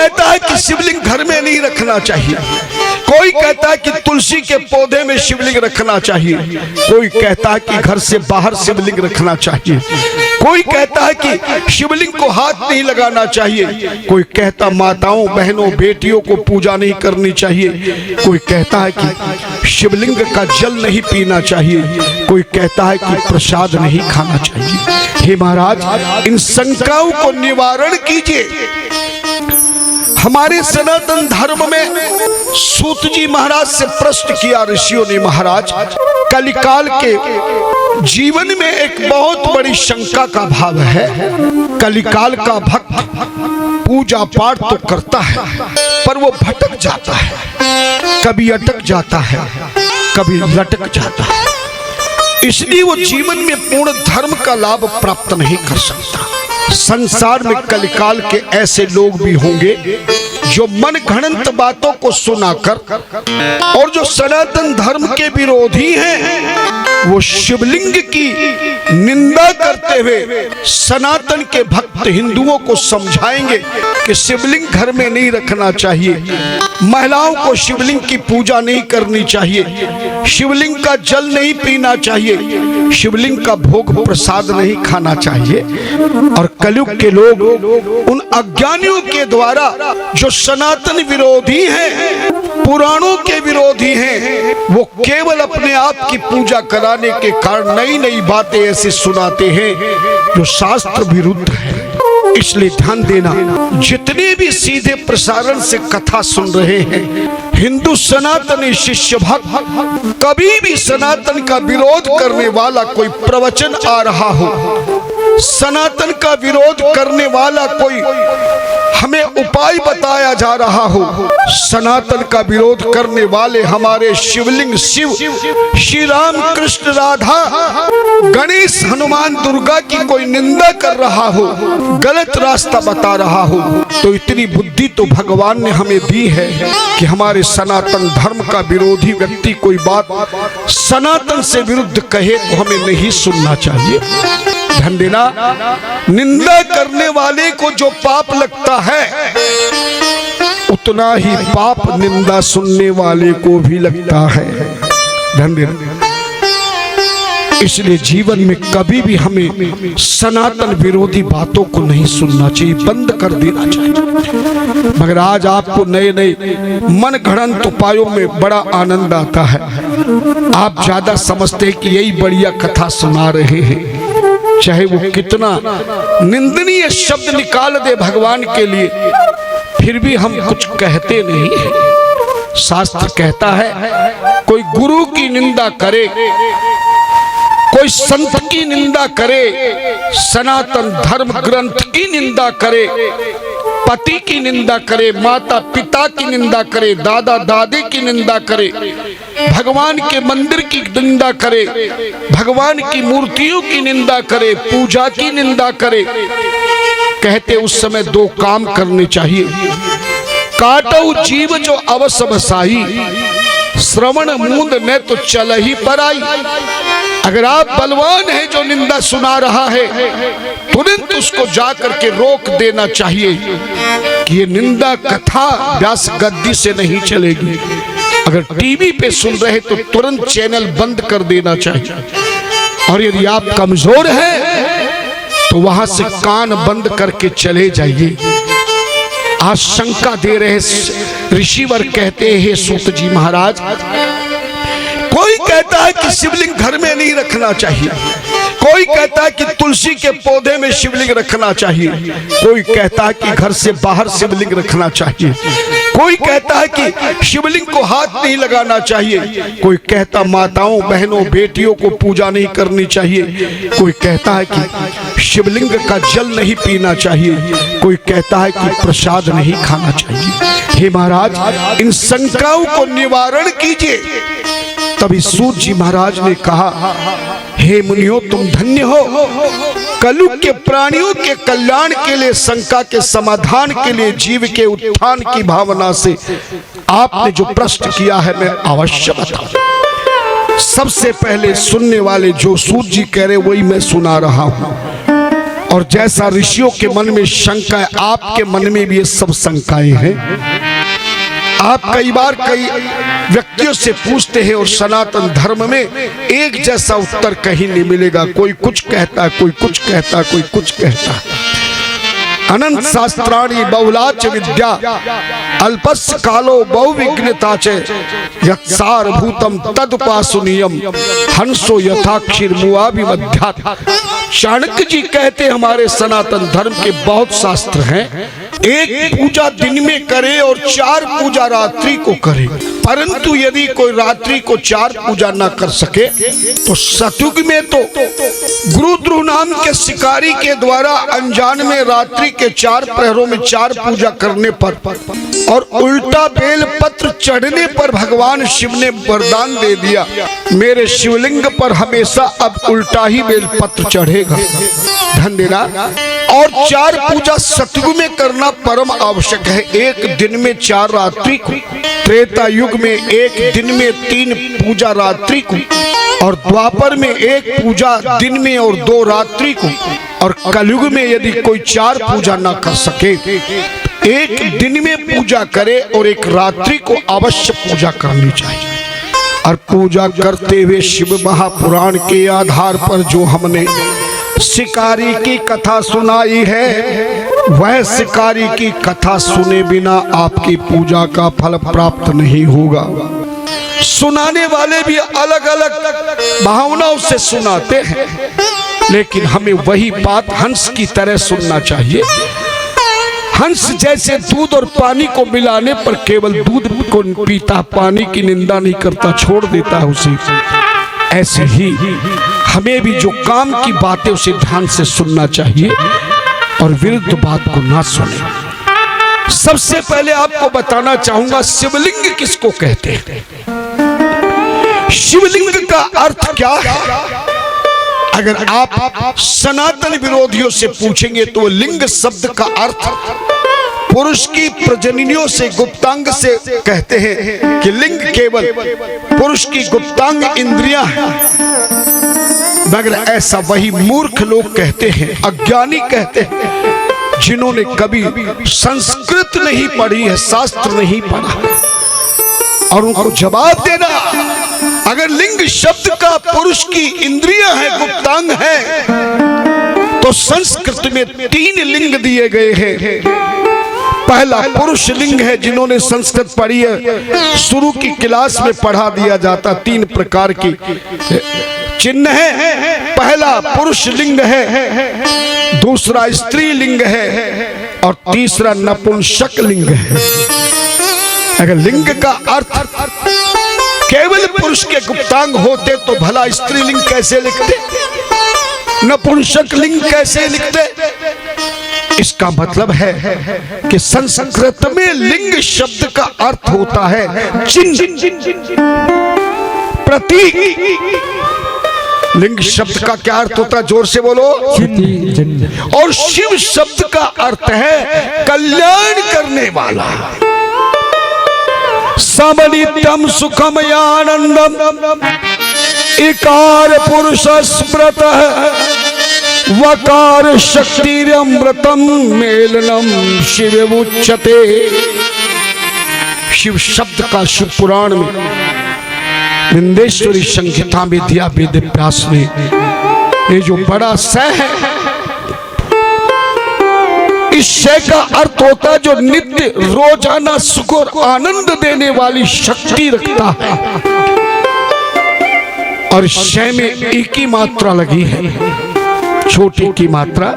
कहता है कि शिवलिंग घर में नहीं रखना चाहिए, कोई कहता है कि तुलसी के पौधे में शिवलिंग रखना चाहिए, कोई कहता है कि घर से बाहर शिवलिंग रखना चाहिए, कोई कहता है कि शिवलिंग को हाथ नहीं लगाना चाहिए, कोई कहता माताओं बहनों बेटियों को पूजा नहीं करनी चाहिए, कोई कहता है कि शिवलिंग का जल नहीं पीना चाहिए, कोई कहता है कि प्रसाद नहीं खाना चाहिए। हे महाराज, इन शंकाओं को निवारण कीजिए। हमारे सनातन धर्म में सूत जी महाराज से प्रश्न किया ऋषियों ने, महाराज कलिकाल के जीवन में एक बहुत बड़ी शंका का भाव है। कलिकाल का भक्त पूजा पाठ तो करता है पर वो भटक जाता है, कभी अटक जाता है, कभी लटक जाता है, इसलिए वो जीवन में पूर्ण धर्म का लाभ प्राप्त नहीं कर सकता। संसार में कलिकाल के ऐसे लोग भी होंगे जो मन घड़ंत बातों को सुनाकर और जो सनातन धर्म के विरोधी हैं, वो शिवलिंग की निंदा करते हुए सनातन के भक्त हिंदुओं को समझाएंगे कि शिवलिंग घर में नहीं रखना चाहिए, महिलाओं को शिवलिंग की पूजा नहीं करनी चाहिए, शिवलिंग का जल नहीं पीना चाहिए, शिवलिंग का भोग प्रसाद नहीं खाना चाहिए। और कलयुग के लोग उन अज्ञानियों के द्वारा जो सनातन विरोधी हैं, पुराणों के विरोधी हैं, वो केवल अपने आप की पूजा कराने के कारण नई नई बातें ऐसे सुनाते हैं जो शास्त्र विरुद्ध है। इसलिए ध्यान देना, जितने भी सीधे प्रसारण से कथा सुन रहे हैं, हिंदू सनातनी शिष्य भक्त, कभी भी सनातन का विरोध करने वाला कोई प्रवचन आ रहा हो, सनातन का विरोध करने वाला कोई हमें उपाय बताया जा रहा हो, सनातन का विरोध करने वाले हमारे शिवलिंग शिव, श्री राम कृष्ण राधा गणेश हनुमान दुर्गा की कोई निंदा कर रहा हो, गलत रास्ता बता रहा हो, तो इतनी बुद्धि तो भगवान ने हमें दी है कि हमारे सनातन धर्म का विरोधी व्यक्ति कोई बात सनातन से विरुद्ध कहे तो हमें नहीं सुनना चाहिए। ध्यान देना, निंदा करने वाले को जो पाप लगता है उतना ही पाप निंदा सुनने वाले को भी लगता है। ध्यान देना, इसलिए जीवन में कभी भी हमें सनातन विरोधी बातों को नहीं सुनना चाहिए, बंद कर देना चाहिए। मगर आज आपको नए नए मन घड़ंत उपायों में बड़ा आनंद आता है। आप ज्यादा समझते हैं कि यही बढ़िया कथा सुना रहे हैं, चाहे वो कितना निंदनीय शब्द निकाल दे भगवान के लिए, फिर भी हम कुछ कहते नहीं है। शास्त्र कहता है कोई गुरु की निंदा करे, कोई संत की निंदा करे, सनातन धर्म ग्रंथ की निंदा करे, पति की निंदा करे, माता पिता की निंदा करे, दादा दादी की निंदा करे, भगवान के मंदिर की निंदा करे, भगवान की मूर्तियों की निंदा करे, पूजा की निंदा करे, कहते उस समय दो काम करने चाहिए। काटो जीव जो अवस बसाई, श्रवण मूंद न तो चल ही पराई। अगर आप बलवान हैं जो निंदा सुना रहा है, तुरंत उसको जाकर के रोक देना चाहिए कि ये निंदा कथा व्यास गद्दी से नहीं चलेगी। अगर टीवी पे सुन रहे तो तुरंत चैनल बंद कर देना चाहिए। और यदि आप कमजोर हैं तो वहां से कान बंद करके चले जाइए। आशंका दे रहे ऋषिवर कहते हैं, सूत जी महाराज, कोई कहता है कि शिवलिंग घर में नहीं रखना चाहिए, कोई कहता है कि तुलसी के पौधे में शिवलिंग रखना चाहिए, कोई कहता है कि घर से बाहर शिवलिंग रखना चाहिए, कोई कहता है कि शिवलिंग को हाथ नहीं लगाना चाहिए, कोई कहता माताओं बहनों बेटियों को पूजा नहीं करनी चाहिए, कोई कहता है कि शिवलिंग का जल नहीं पीना चाहिए, कोई कहता है कि प्रसाद नहीं खाना चाहिए। हे महाराज, इन शंकाओं को निवारण कीजिए। तभी सूत जी महाराज ने कहा, हे मुनियों तुम धन्य हो, कलयुग के प्राणियों के कल्याण के लिए, शंका के समाधान के लिए, जीव के उत्थान की भावना से आपने जो प्रश्न किया है मैं अवश्य बताऊं। सबसे पहले सुनने वाले जो सूत जी कह रहे वही मैं सुना रहा हूं। और जैसा ऋषियों के मन में शंका है, आपके मन में भी ये सब शंकाएं हैं। आप कई बार कई व्यक्तियों से पूछते हैं और सनातन धर्म में एक जैसा उत्तर कहीं नहीं मिलेगा। कोई कुछ कहता है, कोई कुछ कहता है, कोई कुछ कहता है। अनंत शास्त्राणि बहुलाच विद्या अल्पस्य कालो बहुविघ्नता च यत्सारभूतम तदुपासनीयम हंसो यथाक्षीर मुआविमध्यात्। चाणक्य जी कहते हमारे सनातन धर्म के बहुत शास्त्र हैं, एक पूजा दिन में करे और 4 पूजा रात्रि को करे। परंतु यदि कोई रात्रि को 4 पूजा ना कर सके तो सतयुग में तो गुरुद्रोह नाम के शिकारी के द्वारा अनजान में रात्रि के 4 प्रहरों में 4 पूजा करने पर और उल्टा बेल पत्र चढ़ने पर भगवान शिव ने वरदान दे दिया, मेरे शिवलिंग पर हमेशा अब उल्टा ही बेल पत्र चढ़ेगा। धन देना। और 4 पूजा सतयुग में करना परम आवश्यक है। एक दिन में 4 रात्रि को, त्रेता युग में एक दिन में 3 पूजा रात्रि को, और द्वापर में 1 पूजा दिन में और 2 रात्रि को, और कलयुग में यदि कोई 4 पूजा ना कर सके, एक दिन में पूजा करे और 1 रात्रि को अवश्य पूजा करनी चाहिए। और पूजा करते हुए शिव महापुराण के आधार पर जो हमने शिकारी की कथा सुनाई है, वह शिकारी की कथा सुने बिना आपकी पूजा का फल प्राप्त नहीं होगा। सुनाने वाले भी अलग अलग भावनाओं से सुनाते हैं, लेकिन हमें वही बात हंस की तरह सुनना चाहिए। हंस जैसे दूध और पानी को मिलाने पर केवल दूध को पीता, पानी की निंदा नहीं करता, छोड़ देता है उसे। ऐसे ही हमें भी जो काम की बातें उसे ध्यान से सुनना चाहिए और विरुद्ध बात को ना सुने। सबसे पहले आपको बताना चाहूंगा शिवलिंग किसको कहते हैं। शिवलिंग का अर्थ क्या है? अगर आप सनातन विरोधियों से पूछेंगे तो लिंग शब्द का अर्थ पुरुष की प्रजननियों से गुप्तांग से कहते हैं कि लिंग केवल पुरुष की गुप्तांग इंद्रियां हैं। मगर ऐसा वही मूर्ख लोग कहते हैं, अज्ञानी कहते हैं, जिन्होंने कभी संस्कृत नहीं पढ़ी है, शास्त्र नहीं पढ़ा। और उनको जवाब देना, अगर लिंग शब्द का पुरुष की इंद्रियां हैं, गुप्तांग है, तो संस्कृत में 3 लिंग दिए गए हैं। पहला पुरुष लिंग है, जिन्होंने संस्कृत पढ़ी है, शुरू की क्लास में पढ़ा दिया जाता। 3 प्रकार की चिन्ह है। पहला पुरुष लिंग है, दूसरा स्त्री लिंग है, और तीसरा नपुंसक लिंग है। अगर लिंग का अर्थ केवल पुरुष के गुप्तांग होते तो भला स्त्रीलिंग कैसे लिखते, नपुंसक लिंग कैसे लिखते? इसका मतलब है कि संस्कृत में लिंग शब्द का अर्थ होता है चिन्ह, प्रतीक। लिंग शब्द का क्या अर्थ होता है? जोर से बोलो। और शिव शब्द का अर्थ है कल्याण करने वाला। समनित्यम सुखम आनंदम इकार पुरुष स्मृत वकार शक्तिरमृतम मेलनम शिव उच्यते। शिव शब्द का शिव पुराण में विंदेश्वरी संहिता में दिया वेद व्यास ने। ये जो बड़ा स है, इस श का अर्थ होता है जो नित्य रोजाना सुख और आनंद देने वाली शक्ति रखता है। और श में एक ही मात्रा लगी है, छोटी की मात्रा।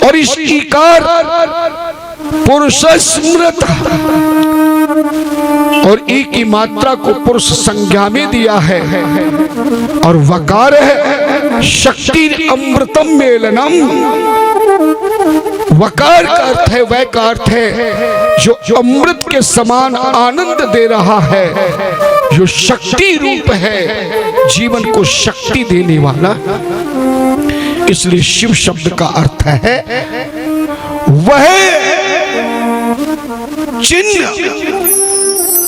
और इस इकार पुरुष स्मृत, और ई की मात्रा को पुरुष संज्ञा में दिया है। और वकार है शक्ति अमृतम मेलनम। वकार का अर्थ है, वह का अर्थ है जो अमृत के समान आनंद दे रहा है, जो शक्ति रूप है, जीवन को शक्ति देने वाला। इसलिए शिव शब्द का अर्थ है वह चिन्ह।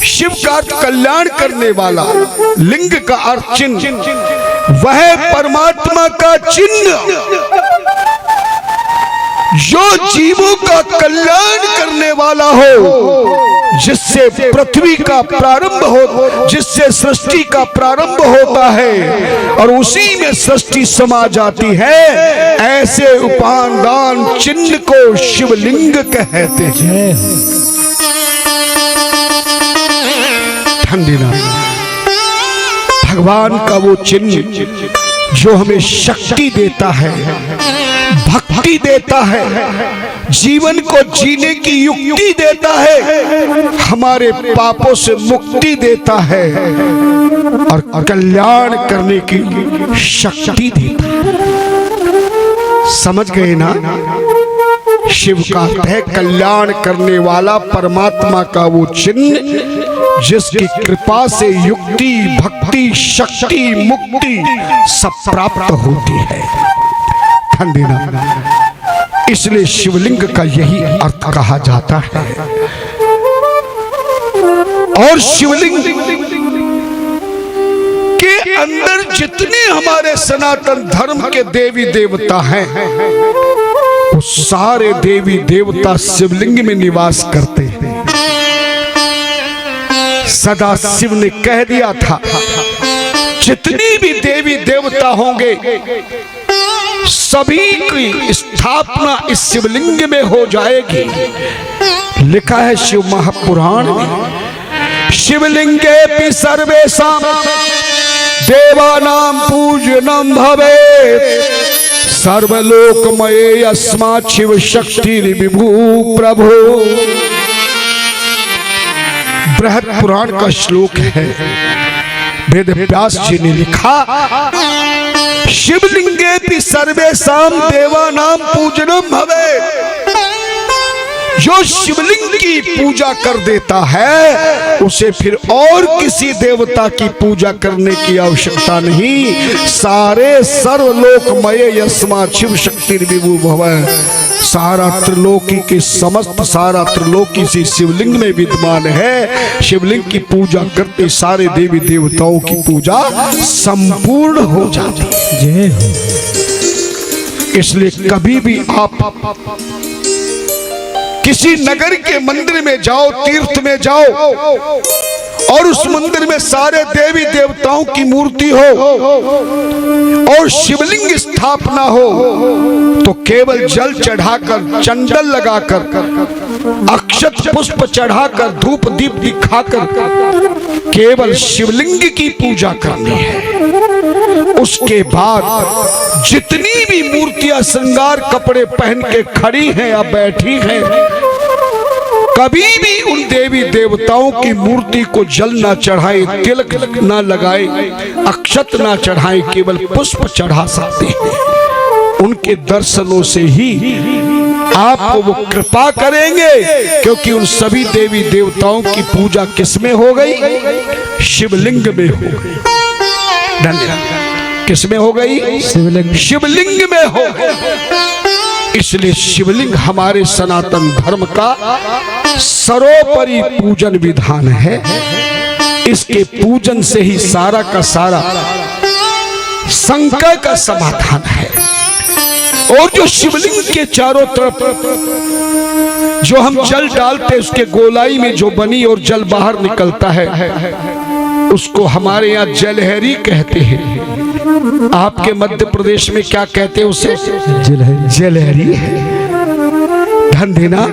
शिव का अर्थ कल्याण करने वाला, लिंग का अर्थ चिन्ह, वह परमात्मा का चिन्ह जो जीवों का कल्याण करने वाला हो, जिससे पृथ्वी का प्रारंभ हो, जिससे सृष्टि का प्रारंभ होता है और उसी में सृष्टि समा जाती है, ऐसे उपादान चिन्ह को शिवलिंग कहते हैं। ठंडी ना भगवान का वो चिन्ह जो हमें शक्ति देता है, भक्ति देता है, जीवन को जीने की युक्ति देता है, हमारे पापों से मुक्ति देता है और कल्याण करने की शक्ति देता है। समझ गए ना? शिव का है कल्याण करने वाला परमात्मा का वो चिन्ह जिसकी कृपा से युक्ति, भक्ति, शक्ति, मुक्ति सब प्राप्त होती है। इसलिए शिवलिंग का यही अर्थ कहा जाता है। और शिवलिंग के अंदर जितने हमारे सनातन धर्म के देवी देवता हैं, वो सारे देवी देवता शिवलिंग में निवास करते हैं। सदा शिव ने कह दिया था, जितनी भी देवी देवता होंगे सभी की स्थापना इस शिवलिंग में हो जाएगी। लिखा है शिव महापुराण में, शिवलिंगे सर्वेषां देवानां पूजनम भवेत्, सर्वलोकमये यस्मात् शिव शक्ति विभु प्रभु। बृहद पुराण का श्लोक है, वेद व्यास जी ने लिखा, शिवलिंगे सर्वेषां देवानां पूजनम भवेत्। जो शिवलिंग की पूजा कर देता है उसे फिर और किसी देवता की पूजा करने की आवश्यकता नहीं। सारे सर्वलोकमय यस्मात् शिव शक्ति विभु भवेत्, सारा त्रिलोकी के समस्त सारा त्रिलोकी से शिवलिंग में विद्यमान है। शिवलिंग की पूजा करते सारे देवी देवताओं की पूजा संपूर्ण हो जाती है। इसलिए कभी भी आप किसी नगर के मंदिर में जाओ, तीर्थ में जाओ और उस मंदिर में सारे देवी देवताओं की मूर्ति हो और शिवलिंग स्थापना हो, तो केवल जल चढ़ाकर, चंदन लगाकर, अक्षत पुष्प चढ़ाकर, धूप दीप दिखाकर केवल शिवलिंग की पूजा करनी है। उसके बाद जितनी भी मूर्तियां श्रृंगार कपड़े पहन के खड़ी हैं या बैठी हैं, कभी भी उन देवी देवताओं की मूर्ति को जल ना चढ़ाए, तिलक ना लगाए, अक्षत ना चढ़ाए, केवल पुष्प चढ़ा सकते हैं। उनके दर्शनों से ही आपको वो कृपा करेंगे, क्योंकि उन सभी देवी देवताओं की पूजा किसमें हो गई? शिवलिंग में हो गई। धन्यवाद। किसमें हो गई? शिवलिंग में हो गई। इसलिए शिवलिंग हमारे सनातन धर्म का सर्वोपरि पूजन विधान है। इसके पूजन से ही सारा का सारा संकट का समाधान है। और जो शिवलिंग के चारों तरफ जो हम जल डालते हैं, उसके गोलाई में जो बनी और जल बाहर निकलता है, उसको हमारे यहाँ जलहरी कहते हैं। आपके मध्य प्रदेश में क्या कहते हैं उसे? जलहरी है। ध्यान देना,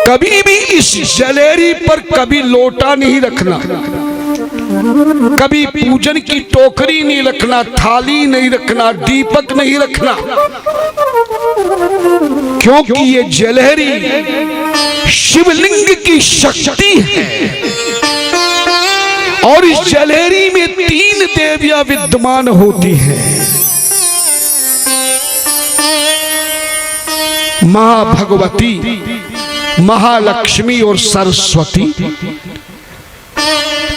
कभी भी इस जलहरी पर कभी लोटा नहीं रखना, कभी पूजन की टोकरी नहीं रखना, थाली नहीं रखना, दीपक नहीं रखना, क्योंकि ये जलहरी शिवलिंग की शक्ति है। और इस जलहरी में 3 देवियां विद्यमान होती हैं, महाभगवती, महालक्ष्मी और सरस्वती।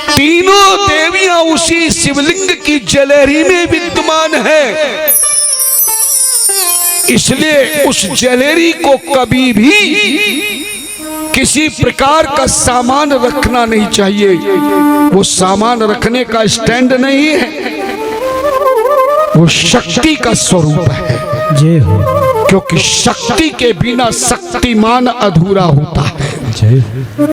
तीनों देवियां उसी शिवलिंग की जलहरी में विद्यमान है। इसलिए उस जलहरी को कभी भी किसी प्रकार का सामान रखना नहीं चाहिए। वो सामान रखने का स्टैंड नहीं है, वो शक्ति का स्वरूप है। जय हो। क्योंकि शक्ति के बिना शक्तिमान अधूरा होता है। जय हो।